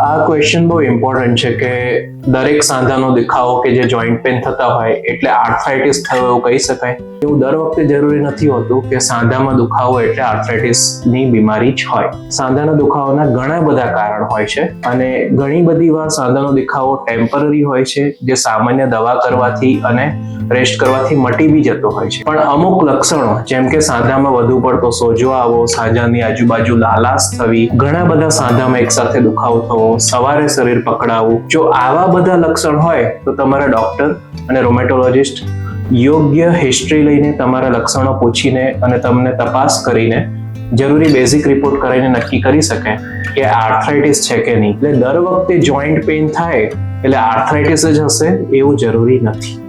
આ ક્વેશ્ચન બહુ ઇમ્પોર્ટન્ટ છે કે દરેક સાંધાનો દુખાવો કે જે જોઈન્ટ પેન થતા હોય એટલે આર્થરાઇટિસ થયો એવું કહી શકાય? એવું દર વખતે જરૂરી નથી હોતું કે સાંધામાં દુખાવો એટલે આર્થરાઇટિસની બીમારી જ હોય. સાંધાના દુખાવાના ઘણા બધા કારણ હોય છે અને ઘણી બધી વાર સાંધાનો દુખાવો ટેમ્પરરી હોય છે, જે સામાન્ય દવા કરવાથી અને રેસ્ટ કરવાથી મટી બી જતો હોય છે. પણ અમુક લક્ષણો જેમ કે સાંધામાં વધુ પડતો સોજો આવવો, સાંધાની આજુબાજુ લાલાશ થવી, ઘણા બધા સાંધામાં એકસાથે દુખાવો થવો, સવારે શરીર પકડાવું, જો આવા બધા લક્ષણ હોય તો તમારા ડોક્ટર અને રોમેટોલોજિસ્ટ યોગ્ય હિસ્ટ્રી લઈને તમારા લક્ષણો પૂછીને અને તમને તપાસ કરીને જરૂરી બેઝિક રિપોર્ટ કરીને નક્કી કરી શકે કે આર્થરાઇટિસ છે કે નહીં. એટલે દર વખતે જોઈન્ટ પેઇન થાય એટલે આર્થરાઇટિસ જ હશે એવું જરૂરી નથી.